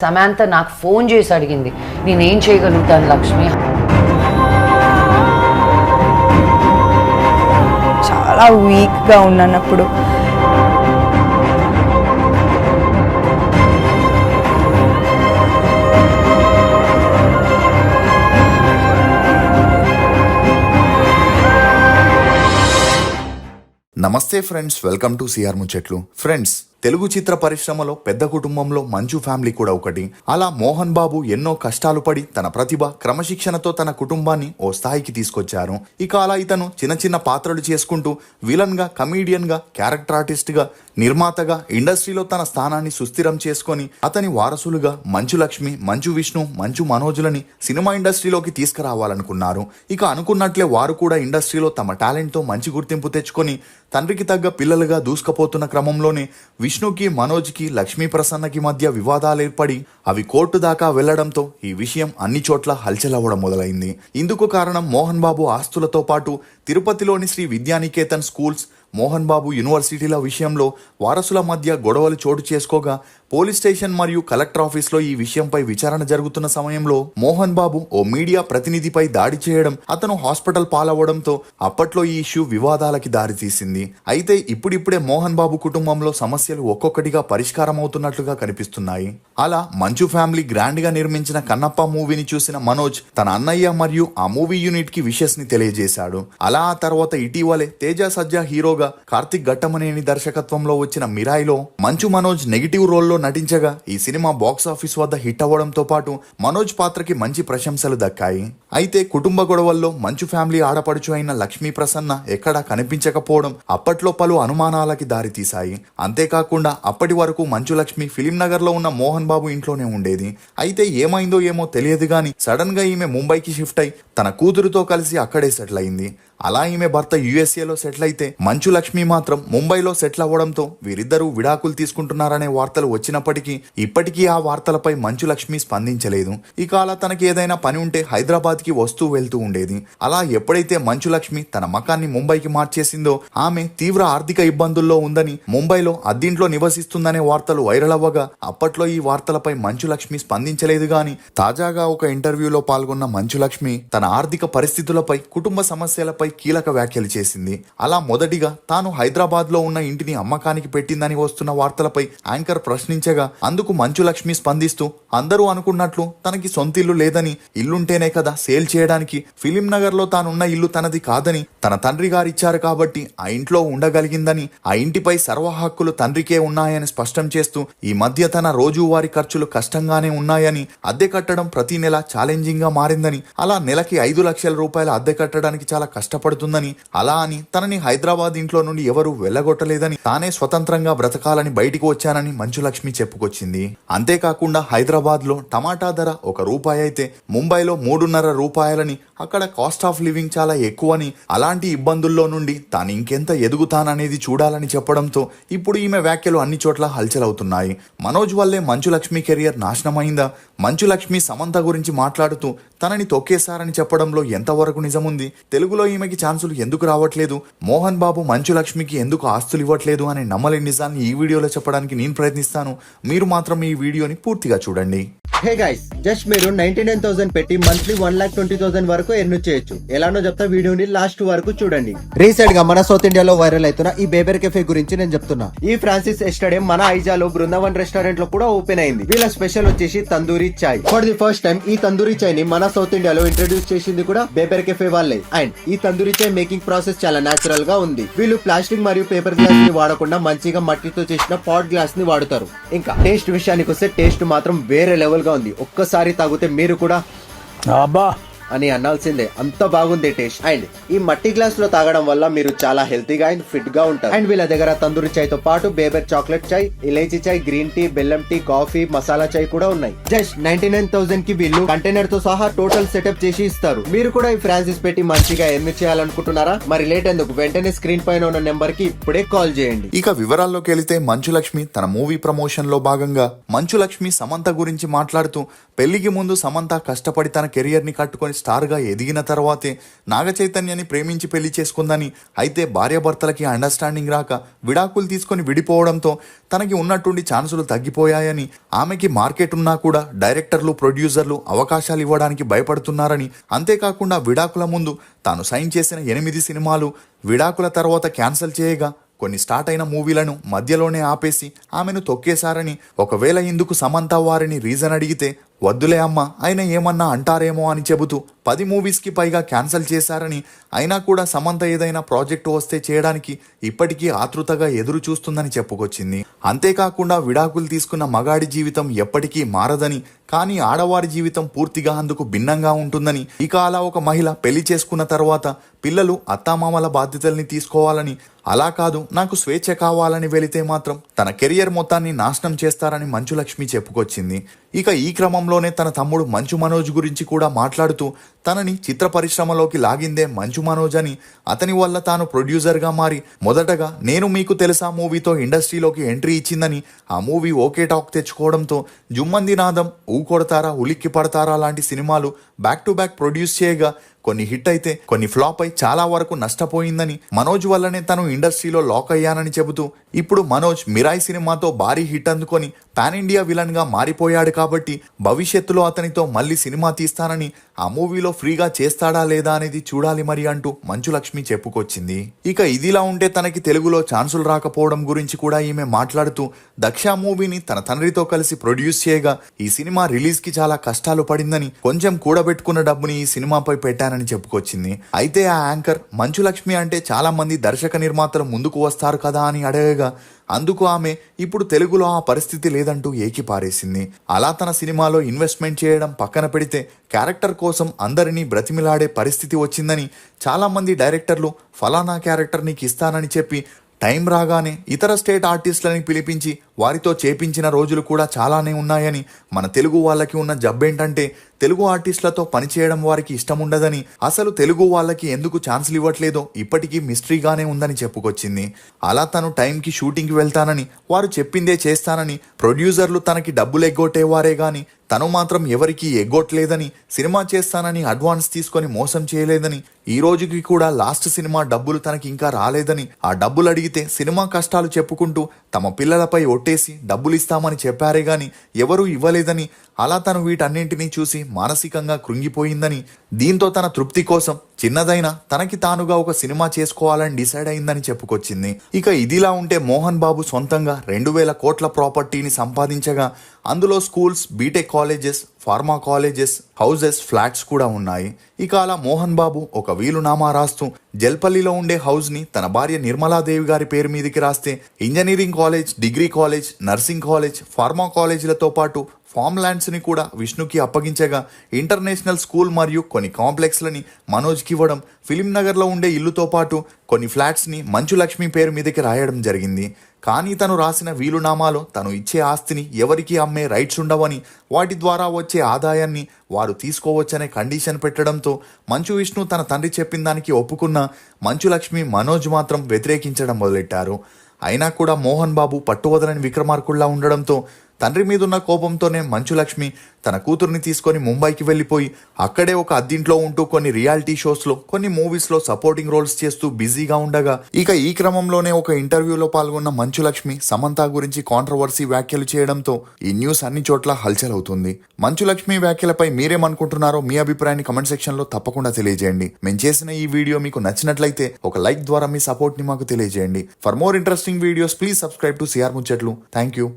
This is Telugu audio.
సమాంత నాకు ఫోన్ చేసి అడిగింది, నేనేం చేయగలుగుతాను లక్ష్మి. చాలా వీక్గా ఉన్నానప్పుడు. నమస్తే ఫ్రెండ్స్, వెల్కమ్ టు సిఆర్ ముచ్చట్లు. ఫ్రెండ్స్, తెలుగు చిత్ర పరిశ్రమలో పెద్ద కుటుంబంలో మంచు ఫ్యామిలీ కూడా ఒకటి. అలా మోహన్ బాబు ఎన్నో కష్టాలు పడి తన ప్రతిభ క్రమశిక్షణతో తన కుటుంబాన్ని ఓ స్థాయికి తీసుకొచ్చారు. ఇక అలా ఇతను చిన్న చిన్న పాత్రలు చేసుకుంటూ విలన్ గా, కమీడియన్ గా, క్యారెక్టర్ ఆర్టిస్ట్ గా, నిర్మాతగా ఇండస్ట్రీలో తన స్థానాన్ని సుస్థిరం చేసుకొని అతని వారసులుగా మంచు లక్ష్మి, మంచు విష్ణు, మంచు మనోజులని సినిమా ఇండస్ట్రీలోకి తీసుకురావాలనుకున్నారు. ఇక అనుకున్నట్లే వారు కూడా ఇండస్ట్రీలో తమ టాలెంట్ తో మంచి గుర్తింపు తెచ్చుకొని తండ్రికి తగ్గ పిల్లలుగా దూసుకుపోతున్న క్రమంలోనే విష్ణుకి, మనోజ్కి, లక్ష్మీ ప్రసన్నకి మధ్య వివాదాలు ఏర్పడి అవి కోర్టు దాకా వెళ్లడంతో ఈ విషయం అన్ని చోట్ల హల్చలవ్వడం మొదలైంది. ఇందుకు కారణం మోహన్ బాబు ఆస్తులతో పాటు తిరుపతిలోని శ్రీ విద్యానికేతన్ స్కూల్స్, మోహన్ బాబు యూనివర్సిటీల విషయంలో వారసుల మధ్య గొడవలు చోటు చేసుకోగా పోలీస్ స్టేషన్ మరియు కలెక్టర్ ఆఫీస్లో ఈ విషయంపై విచారణ జరుగుతున్న సమయంలో మోహన్ బాబు ఓ మీడియా ప్రతినిధిపై దాడి చేయడం, అతను హాస్పిటల్ పాలవడంతో అప్పట్లో ఈ ఇష్యూ వివాదాలకి దారితీసింది. అయితే ఇప్పుడిప్పుడే మోహన్ బాబు కుటుంబంలో సమస్యలు ఒక్కొక్కటిగా పరిష్కారం అవుతున్నట్లుగా కనిపిస్తున్నాయి. అలా మంచు ఫ్యామిలీ గ్రాండ్ గా నిర్మించిన కన్నప్ప మూవీని చూసిన మనోజ్ తన అన్నయ్య మరియు ఆ మూవీ యూనిట్ కి విషెస్ ని తెలియజేశాడు. అలా ఆ తర్వాత ఇటీవలే తేజ సజ్జా హీరోగా, కార్తిక్ ఘట్టమనేని దర్శకత్వంలో వచ్చిన మిరాయిలో మంచు మనోజ్ నెగిటివ్ రోల్లో నటించగా ఈ సినిమా బాక్స్ ఆఫీస్ వద్ద హిట్ అవ్వడంతో పాటు మనోజ్ పాత్రకి మంచి ప్రశంసలు దక్కాయి. అయితే కుటుంబ గొడవల్లో మంచు ఫ్యామిలీ ఆడపడుచు అయిన లక్ష్మీ ప్రసన్న ఎక్కడా కనిపించకపోవడం అప్పట్లో పలు అనుమానాలకి దారితీశాయి. అంతేకాకుండా అప్పటి వరకు మంచు లక్ష్మి ఫిలిం నగర్ లో ఉన్న మోహన్ బాబు ఇంట్లోనే ఉండేది. అయితే ఏమైందో ఏమో తెలియదు గాని సడన్ గా ఈమె ముంబైకి షిఫ్ట్ అయి తన కూతురుతో కలిసి అక్కడే సెటిల్ అయింది. అలా ఈమె భర్త యుఎస్ఏలో సెటిల్ అయితే మంచు లక్ష్మి మాత్రం ముంబైలో సెటిల్ అవ్వడంతో వీరిద్దరూ విడాకులు తీసుకుంటున్నారనే వార్తలు వచ్చినప్పటికీ ఇప్పటికీ ఆ వార్తలపై మంచు లక్ష్మి స్పందించలేదు. ఇక అలా తనకి ఏదైనా పని ఉంటే హైదరాబాద్ కి వస్తూ వెళ్తూ ఉండేది. అలా ఎప్పుడైతే మంచు లక్ష్మి తన మకాన్ని ముంబైకి మార్చేసిందో ఆమె తీవ్ర ఆర్థిక ఇబ్బందుల్లో ఉందని, ముంబైలో అద్దింట్లో నివసిస్తుందనే వార్తలు వైరల్ అవ్వగా అప్పట్లో ఈ వార్తలపై మంచు లక్ష్మి స్పందించలేదు గాని తాజాగా ఒక ఇంటర్వ్యూలో పాల్గొన్న మంచు లక్ష్మి తన ఆర్థిక పరిస్థితులపై, కుటుంబ సమస్యలపై కీలక వ్యాఖ్యలు చేసింది. అలా మొదటిగా తాను హైదరాబాద్ లో ఉన్న ఇంటిని అమ్మకానికి పెట్టిందని వస్తున్న వార్తలపై యాంకర్ ప్రశ్నించగా అందుకు మంచు లక్ష్మి స్పందిస్తూ అందరూ అనుకున్నట్లు తనకి సొంతిల్లు లేదని, ఇల్లుంటేనే కదా సేల్ చేయడానికి, ఫిలిం నగర్ లో తానున్న ఇల్లు తనది కాదని, తన తండ్రి గారు ఇచ్చారు కాబట్టి ఆ ఇంట్లో ఉండగలిగిందని, ఆ ఇంటిపై సర్వ హక్కులు తండ్రికే ఉన్నాయని స్పష్టం చేస్తూ ఈ మధ్య తన రోజువారీ ఖర్చులు కష్టంగానే ఉన్నాయని, అద్దె కట్టడం ప్రతి నెల ఛాలెంజింగ్ గా మారిందని, అలా నెలకి 5 లక్షల రూపాయల అద్దె కట్టడానికి చాలా కష్టపడుతుందని, అలా అని తనని హైదరాబాద్ ఇంట్లో నుండి ఎవరూ వెళ్లగొట్టలేదని, తానే స్వతంత్రంగా బ్రతకాలని బయటికి వచ్చానని మంచు లక్ష్మి చెప్పుకొచ్చింది. అంతేకాకుండా హైదరాబాద్ లో టమాటా ధర ₹1 అయితే ముంబైలో ₹3.5 అక్కడ కాస్ట్ ఆఫ్ లివింగ్ చాలా ఎక్కువని, అలాంటి ఇబ్బందుల్లో నుండి తాను ఇంకెంత ఎదుగుతాననేది చూడాలని చెప్పడంతో ఇప్పుడు ఈమె వ్యాఖ్యలు అన్ని చోట్ల హల్చలవుతున్నాయి. మనోజ్ వల్లే మంచు లక్ష్మి కెరియర్ నాశనమైందా? మంచు లక్ష్మి సమంత గురించి మాట్లాడుతూ తనని తొక్కేశారని చెప్పడంలో ఎంతవరకు నిజముంది? తెలుగులో ఈమెకి ఛాన్సులు ఎందుకు రావట్లేదు? మోహన్ బాబు మంచు లక్ష్మికి ఎందుకు ఆస్తులు ఇవ్వట్లేదు అనే నమ్మలేని నిజాన్ని ఈ వీడియోలో చెప్పడానికి నేను ప్రయత్నిస్తాను. మీరు మాత్రం ఈ వీడియోని పూర్తిగా చూడండి. హే గైస్, జస్ట్ మీరు 99,000 పెట్టి మంత్లీ 1,20,000 వరకు ఎర్న్ చేయొచ్చు. ఎలానో చెప్తా, వీడియోని లాస్ట్ వరకు చూడండి. రీసెంట్ గా మన సౌత్ ఇండియాలో వైరల్ అవుతున్న ఈ బేబర్ కెఫే గురించి నేను చెప్తున్నా. ఈ ఫ్రాన్సిస్ ఎస్టేడియం మన ఐజాలో బృందావన్ రెస్టారెంట్ లో కూడా ఓపెన్ అయింది. వీళ్ళ స్పెషల్ వచ్చేసి తందూరి చాయ్. ఫర్ ది ఫస్ట్ టైం ఈ తందూరి చాయ్ ని మన సౌత్ ఇండియాలో ఇంట్రడ్యూస్ చేసింది కూడా బేబర్ కెఫే వాళ్ళే. అండ్ ఈ తందూరి చాయ్ మేకింగ్ ప్రాసెస్ చాలా నేచురల్ గా ఉంది. వీళ్ళు ప్లాస్టిక్ మరియు పేపర్ గ్లాస్ ని వాడకుండా మంచిగా మట్టితో చేసిన పాట్ గ్లాస్ ని వాడుతారు. ఇంకా టేస్ట్ విషయానికి వస్తే టేస్ట్ మాత్రం వేరే లెవెల్ గా ఉంది. ఒక్కసారి తాగితే మీరు కూడా అబ్బా అని అనాల్సిందే, అంత బాగుంది టేస్ట్. అండ్ ఈ మట్టి గ్లాస్ లో తాగడం వల్ల మీరు చాలా హెల్తీగా అండ్ ఫిట్ గా ఉంటారు. అండ్ వీళ్ళ దగ్గర తందూరి చాయ్ తో పాటు బేబర్ చాక్లెట్ చాయ్, ఇలైచీ చాయ్, గ్రీన్ టీ, బెల్లం టీ, కాఫీ, మసాలా చాయ్ కూడా ఉన్నాయి. జస్ట్ 99,000 కి వీళ్ళు కంటైనర్ తో సహా టోటల్ సెటప్ చేసి ఇస్తారు. మీరు కూడా ఈ ఫ్రాన్సిస్ పెట్టి మంచిగా ఎర్న్ చేయాలనుకుంటున్నారా? మరి లేట్ ఎందుకు, వెంటనే స్క్రీన్ పైన ఉన్న నెంబర్ కి ఇప్పుడే కాల్ చేయండి. ఇక వివరాల్లోకి వెళితే మంచు లక్ష్మి తన మూవీ ప్రమోషన్ లో భాగంగా మంచు లక్ష్మి సమంత గురించి మాట్లాడుతూ పెళ్లికి ముందు సమంత కష్టపడి తన కెరియర్ ని కట్టుకొని స్టార్గా ఎదిగిన తర్వాతే నాగ చైతన్యని ప్రేమించి పెళ్లి చేసుకుందని. అయితే భార్యాభర్తలకి అండర్స్టాండింగ్ రాక విడాకులు తీసుకొని విడిపోవడంతో తనకి ఉన్నట్టుండి ఛాన్సులు తగ్గిపోయాయని, ఆమెకి మార్కెట్ ఉన్నా కూడా డైరెక్టర్లు ప్రొడ్యూసర్లు అవకాశాలు ఇవ్వడానికి భయపడుతున్నారని, అంతేకాకుండా విడాకుల ముందు తాను సైన్ చేసిన 8 సినిమాలు విడాకుల తర్వాత క్యాన్సిల్ చేయగా కొన్ని స్టార్ట్ అయిన మూవీలను మధ్యలోనే ఆపేసి ఆమెను తొక్కేశారని, ఒకవేళ ఇందుకు సమంత వారిని రీజన్ అడిగితే వద్దులే అమ్మ ఆయన ఏమన్నా అంటారేమో అని చెబుతూ 10 మూవీస్కి పైగా క్యాన్సిల్ చేశారని, అయినా కూడా సమంత ఏదైనా ప్రాజెక్టు వస్తే చేయడానికి ఇప్పటికీ ఆతృతగా ఎదురు చూస్తుందని చెప్పుకొచ్చింది. అంతేకాకుండా విడాకులు తీసుకున్న మగాడి జీవితం ఎప్పటికీ మారదని, కానీ ఆడవారి జీవితం పూర్తిగా అందుకు భిన్నంగా ఉంటుందని, ఇక అలా ఒక మహిళ పెళ్లి చేసుకున్న తర్వాత పిల్లలు అత్తామామల బాధ్యతల్ని తీసుకోవాలని, అలా కాదు నాకు స్వేచ్ఛ కావాలని వెళితే మాత్రం తన కెరియర్ మొత్తాన్ని నాశనం చేస్తారని మంచు లక్ష్మి చెప్పుకొచ్చింది. ఇక ఈ క్రమంలోనే తన తమ్ముడు మంచు మనోజ్ గురించి కూడా మాట్లాడుతూ తనని చిత్ర పరిశ్రమలోకి లాగిందే మంచు మనోజ్ అని, అతని వల్ల తాను ప్రొడ్యూసర్గా మారి మొదటగా నేను మీకు తెలుసా మూవీతో ఇండస్ట్రీలోకి ఎంట్రీ ఇచ్చిందని, ఆ మూవీ ఓకే టాక్ తెచ్చుకోవడంతో జుమ్మంది నాదం, ఊ కొడతారా, ఉలిక్కి పడతారా లాంటి సినిమాలు బ్యాక్ టు బ్యాక్ ప్రొడ్యూస్ చేయగా కొన్ని హిట్ అయితే కొన్ని ఫ్లాప్ అయి చాలా వరకు నష్టపోయిందని, మనోజ్ వల్లనే తను ఇండస్ట్రీలో లాక్ అయ్యానని చెబుతూ ఇప్పుడు మనోజ్ మిరాయి సినిమాతో భారీ హిట్ అందుకొని పాన్ ఇండియా విలన్ గా మారిపోయాడు కాబట్టి భవిష్యత్తులో అతనితో మళ్ళీ సినిమా తీస్తానని, ఆ మూవీలో ఫ్రీగా చేస్తాడా లేదా అనేది చూడాలి మరి అంటూ మంచు లక్ష్మి చెప్పుకొచ్చింది. ఇక ఇదిలా ఉంటే తనకి తెలుగులో ఛాన్సులు రాకపోవడం గురించి కూడా ఈమె మాట్లాడుతూ దక్ష మూవీని తన తండ్రితో కలిసి ప్రొడ్యూస్ చేయగా ఈ సినిమా రిలీజ్ కి చాలా కష్టాలు పడిందని, కొంచెం కూడబెట్టుకున్న డబ్బుని ఈ సినిమాపై పెట్టానని చెప్పుకొచ్చింది. అయితే ఆ యాంకర్ మంచు లక్ష్మి అంటే చాలా మంది దర్శక నిర్మాతలు ముందుకు వస్తారు కదా అని అడగగా అందుకు ఆమె ఇప్పుడు తెలుగులో ఆ పరిస్థితి లేదంటూ ఏకిపారేసింది. అలా తన సినిమాలో ఇన్వెస్ట్మెంట్ చేయడం పక్కన పెడితే క్యారెక్టర్ కోసం అందరినీ బ్రతిమిలాడే పరిస్థితి వచ్చిందని, చాలా మంది డైరెక్టర్లు ఫలానా క్యారెక్టర్ నీకు ఇస్తానని చెప్పి టైం రాగానే ఇతర స్టేట్ ఆర్టిస్టులని పిలిపించి వారితో చేపించిన రోజులు కూడా చాలానే ఉన్నాయని, మన తెలుగు వాళ్ళకి ఉన్న జబ్బేంటంటే తెలుగు ఆర్టిస్టులతో పనిచేయడం వారికి ఇష్టం ఉండదని, అసలు తెలుగు వాళ్ళకి ఎందుకు ఛాన్సులు ఇవ్వట్లేదో ఇప్పటికీ మిస్టరీగానే ఉందని చెప్పుకొచ్చింది. అలా తను టైంకి షూటింగ్కి వెళ్తానని, వారు చెప్పిందే చేస్తానని, ప్రొడ్యూసర్లు తనకి డబ్బులు ఎగ్గొట్టేవారే గాని తను మాత్రం ఎవరికి ఎగ్గొట్టలేదని, సినిమా చేస్తానని అడ్వాన్స్ తీసుకొని మోసం చేయలేదని, ఈ రోజుకి కూడా లాస్ట్ సినిమా డబ్బులు తనకి ఇంకా రాలేదని, ఆ డబ్బులు అడిగితే సినిమా కష్టాలు చెప్పుకుంటూ తమ పిల్లలపై ఒట్టేసి డబ్బులు ఇస్తామని చెప్పారే గాని ఎవరూ ఇవ్వలేదని, అలా తను వీటన్నింటినీ చూసి మానసికంగా కృంగిపోయిందని, దీంతో తన తృప్తి కోసం చిన్నదైనా తనకి తానుగా ఒక సినిమా చేసుకోవాలని డిసైడ్ అయిందని చెప్పుకొచ్చింది. ఇక ఇదిలా ఉంటే మోహన్ బాబు సొంతంగా 2000 కోట్ల ప్రాపర్టీని సంపాదించగా అందులో schools, BTech colleges, pharma colleges, houses, flats కూడా ఉన్నాయి. ఇక అలా మోహన్ బాబు ఒక వీలునామా రాస్తూ జల్పల్లిలో ఉండే హౌస్ ని తన భార్య నిర్మలాదేవి గారి పేరు మీదకి రాస్తే engineering college, degree college, nursing college, pharma కాలేజీలతో పాటు ఫామ్ ల్యాండ్స్ ని కూడా విష్ణుకి అప్పగించగా ఇంటర్నేషనల్ స్కూల్ మరియు కొన్ని కాంప్లెక్స్లని మనోజ్కి ఇవ్వడం, ఫిలిం నగర్లో ఉండే ఇల్లుతో పాటు కొన్ని ఫ్లాట్స్ ని మంచు లక్ష్మి పేరు మీదకి రాయడం జరిగింది. కానీ తను రాసిన వీలునామాలో తను ఇచ్చే ఆస్తిని ఎవరికి అమ్మే రైట్స్ ఉండవని, వాటి ద్వారా వచ్చే ఆదాయాన్ని వారు తీసుకోవచ్చనే కండిషన్ పెట్టడంతో మంచు విష్ణు తన తండ్రి చెప్పిన దానికి ఒప్పుకున్న మంచు లక్ష్మి, మనోజ్ మాత్రం వ్యతిరేకించడం మొదలెట్టారు. అయినా కూడా మోహన్ బాబు పట్టువదలని విక్రమార్కుల్లా ఉండడంతో తండ్రి మీదున్న కోపంతోనే మంచు లక్ష్మి తన కూతుర్ని తీసుకొని ముంబైకి వెళ్ళిపోయి అక్కడే ఒక అద్దింట్లో ఉంటూ కొన్ని రియాలిటీ షోస్లో, కొన్ని మూవీస్లో సపోర్టింగ్ రోల్స్ చేస్తూ బిజీగా ఉండగా ఇక ఈ క్రమంలోనే ఒక ఇంటర్వ్యూలో పాల్గొన్న మంచు లక్ష్మి సమంత గురించి కాంట్రవర్సీ వ్యాఖ్యలు చేయడంతో ఈ న్యూస్ అన్ని చోట్ల హల్చల్ అవుతుంది. మంచు లక్ష్మి వ్యాఖ్యలపై మీరేమనుకుంటున్నారో మీ అభిప్రాయాన్ని కమెంట్ సెక్షన్ లో తప్పకుండా తెలియజేయండి. మేము చేసిన ఈ వీడియో మీకు నచ్చినట్లయితే ఒక లైక్ ద్వారా మీ సపోర్ట్ ని మాకు తెలియజేయండి. For more interesting videos please subscribe to CR Muchatlu. Thank you.